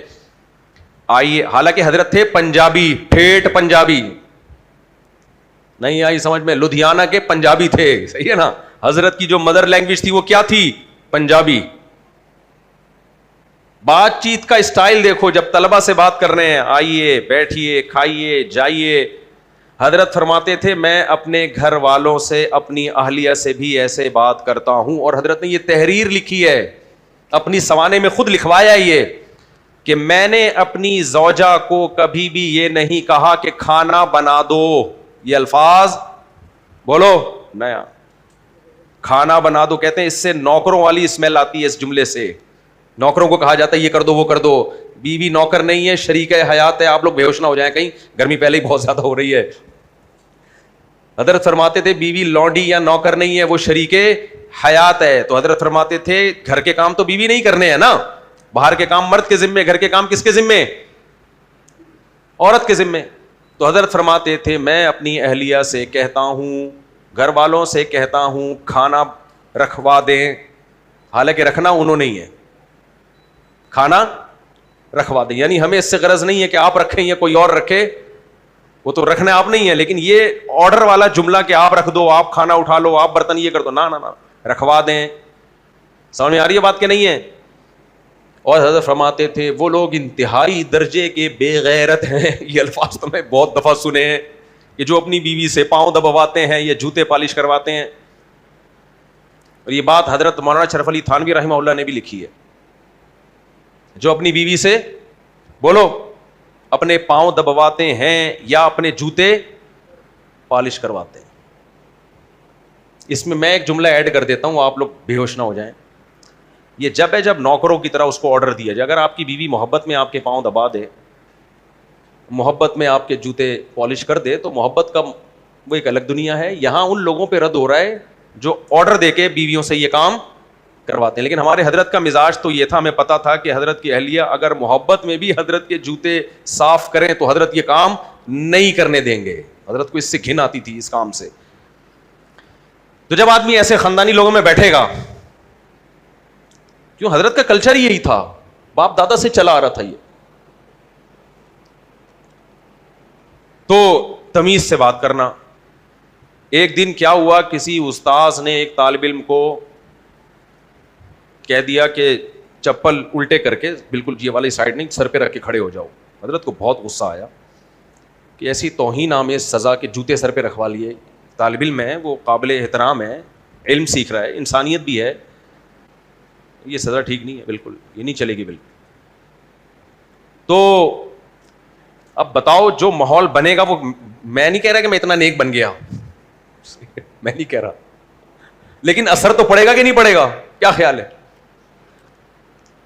آئیے, حالانکہ حضرت تھے پنجابی, ٹھیٹھ پنجابی. نہیں آئی سمجھ میں؟ لدھیانہ کے پنجابی تھے, صحیح ہے نا. حضرت کی جو مدر لینگویج تھی وہ کیا تھی؟ پنجابی. بات چیت کا اسٹائل دیکھو, جب طلبہ سے بات کر رہے ہیں, آئیے بیٹھیے کھائیے جائیے. حضرت فرماتے تھے میں اپنے گھر والوں سے, اپنی اہلیہ سے بھی ایسے بات کرتا ہوں. اور حضرت نے یہ تحریر لکھی ہے, اپنی سوانے میں خود لکھوایا یہ, کہ میں نے اپنی زوجہ کو کبھی بھی یہ نہیں کہا کہ کھانا بنا دو. یہ الفاظ بولو نیا, کھانا بنا دو کہتے ہیں, اس سے نوکروں والی اسمیل آتی ہے اس جملے سے. نوکروں کو کہا جاتا ہے یہ کر دو وہ کر دو. بیوی نوکر نہیں ہے, شریک حیات ہے. آپ لوگ بے ہوش نہ ہو جائیں کہیں, گرمی پہلے ہی بہت زیادہ ہو رہی ہے. حضرت فرماتے تھے بیوی لونڈی یا نوکر نہیں ہے, وہ شریک حیات ہے. تو حضرت فرماتے تھے گھر کے کام تو بیوی نہیں کرنے ہیں نا, باہر کے کام مرد کے ذمے, گھر کے کام کس کے ذمے؟ عورت کے ذمے. تو حضرت فرماتے تھے میں اپنی اہلیہ سے کہتا ہوں, گھر والوں سے کہتا ہوں کھانا رکھوا دیں. حالانکہ رکھنا انہوں نے ہی ہے, کھانا رکھوا دیں. یعنی ہمیں اس سے غرض نہیں ہے کہ آپ رکھیں یا کوئی اور رکھے, وہ تو رکھنے آپ نہیں ہے. لیکن یہ آرڈر والا جملہ کہ آپ رکھ دو, آپ کھانا اٹھا لو, آپ برتن یہ کر دو, نہ رکھوا دیں. سمجھ میں آ رہی ہے بات کہ نہیں ہے؟ اور حضرت فرماتے تھے وہ لوگ انتہائی درجے کے بے غیرت ہیں. یہ الفاظ تو میں بہت دفعہ سنے ہیں, کہ جو اپنی بیوی سے پاؤں دبواتے ہیں یا جوتے پالش کرواتے ہیں. اور یہ بات حضرت مولانا شرف علی تھانوی رحمہ اللہ نے بھی لکھی ہے, جو اپنی بیوی سے بولو اپنے پاؤں دبواتے ہیں یا اپنے جوتے پالش کرواتے ہیں. اس میں ایک جملہ ایڈ کر دیتا ہوں, آپ لوگ بے ہوش نہ ہو جائیں. یہ جب ہے جب نوکروں کی طرح اس کو آرڈر دیا جائے. اگر آپ کی بیوی محبت میں آپ کے پاؤں دبا دے, محبت میں آپ کے جوتے پالش کر دے, تو محبت کا وہ ایک الگ دنیا ہے. یہاں ان لوگوں پہ رد ہو رہا ہے جو آرڈر دے کے بیویوں سے یہ کام کرواتے ہیں. لیکن ہمارے حضرت کا مزاج تو یہ تھا, ہمیں پتا تھا کہ حضرت کی اہلیہ اگر محبت میں بھی حضرت کے جوتے صاف کریں تو حضرت یہ کام نہیں کرنے دیں گے. حضرت کو اس سے گھن آتی تھی اس کام سے. تو جب آدمی ایسے خاندانی لوگوں میں بیٹھے گا, کیوں حضرت کا کلچر یہی تھا, باپ دادا سے چلا آ رہا تھا یہ, تو تمیز سے بات کرنا. ایک دن کیا ہوا, کسی استاذ نے ایک طالب علم کو کہہ دیا کہ چپل الٹے کر کے, بالکل یہ والی سائڈ نہیں, سر پہ رکھ کے کھڑے ہو جاؤ. حضرت کو بہت غصہ آیا کہ ایسی توہین آمیز سزا کے جوتے سر پہ رکھوا لیے. طالب علم ہے, وہ قابل احترام ہے, علم سیکھ رہا ہے, انسانیت بھی ہے, یہ سزا ٹھیک نہیں ہے, بالکل یہ نہیں چلے گی بالکل. تو اب بتاؤ جو ماحول بنے گا, وہ میں نہیں کہہ رہا کہ میں اتنا نیک بن گیا, میں نہیں کہہ رہا, لیکن اثر تو پڑے گا کہ نہیں پڑے گا؟ کیا خیال ہے؟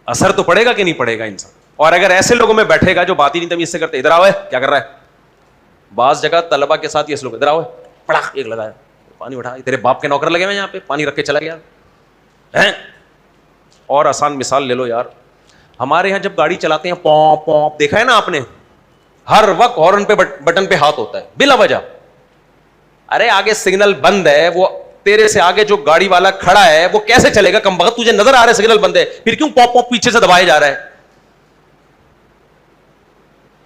اثر تو پڑے گا کہ نہیں پڑے گا انسان. اور اگر ایسے لوگوں میں بیٹھے گا جو بات ہی نہیں تمیز سے کرتے, ادھر آؤ کیا کر رہا ہے. بعض جگہ طلبہ کے ساتھ یہ لوگ, ادھر آؤ, پڑا ایک لگایا, پانی اٹھا, تیرے باپ کے نوکر لگے ہوئے یہاں پہ, پانی رکھ کے چلا گیا. اور آسان مثال لے لو یار, ہمارے یہاں جب گاڑی چلاتے ہیں پوپ پوپ, دیکھا ہے نا آپ نے, ہر وقت ہارن پہ بٹن پہ ہاتھ ہوتا ہے بلا وجہ. ارے آگے سگنل بند ہے, وہ تیرے سے آگے جو گاڑی والا کھڑا ہے وہ کیسے چلے گا؟ کم وقت تجھے نظر آ رہا ہے سگنل بند ہے, پھر کیوں پاپ پاپ پیچھے سے دبایا جا رہا ہے؟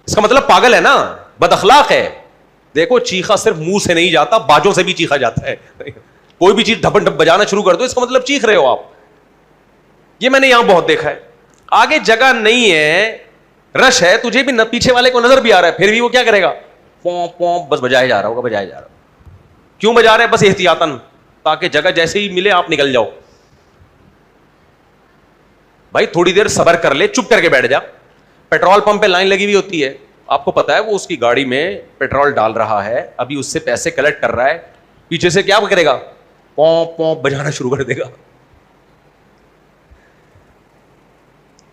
اس کا مطلب پاگل ہے نا, بد اخلاق ہے. دیکھو چیخا صرف منہ سے نہیں جاتا, باجوں سے بھی چیخا جاتا ہے. کوئی بھی چیز ڈھپن ڈھپ بجانا شروع کر دو, اس کا مطلب چیخ رہے ہو آپ. یہ میں نے یہاں بہت دیکھا ہے. آگے جگہ نہیں ہے, رش ہے, تجھے بھی پیچھے والے کو نظر بھی آ رہا ہے, پھر بھی وہ کیا کرے گا؟ پوم پوم بس بجائے جا رہا ہوگا, بجائے جا رہا. کیوں بجا رہے ہیں؟ بس احتیاطاً, تاکہ جگہ جیسے ہی ملے آپ نکل جاؤ. بھائی تھوڑی دیر صبر کر لے, چپ کر کے بیٹھ جا. پیٹرول پمپ پہ لائن لگی ہوئی ہوتی ہے, آپ کو پتا ہے وہ اس کی گاڑی میں پیٹرول ڈال رہا ہے, ابھی اس سے پیسے کلیکٹ کر رہا ہے, پیچھے سے کیا کرے گا؟ پوں پوں بجانا شروع کر دے گا.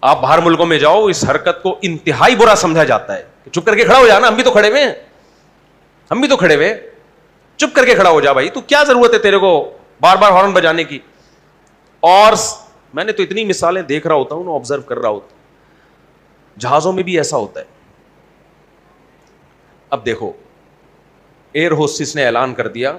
آپ باہر ملکوں میں جاؤ, اس حرکت کو انتہائی برا سمجھا جاتا ہے. چپ کر کے کھڑا ہو جانا, ہم بھی تو کھڑے ہوئے ہیں, ہم بھی تو کھڑے ہوئے, چپ کر کے کھڑا ہو جا بھائی, تو کیا ضرورت ہے تیرے کو بار بار ہارن بجانے کی. اور میں نے تو اتنی مثالیں دیکھ رہا ہوتا ہوں نا, آبزرو کر رہا ہوتا ہوں, جہازوں میں بھی ایسا ہوتا ہے. اب دیکھو, ایئر ہوسٹس نے اعلان کر دیا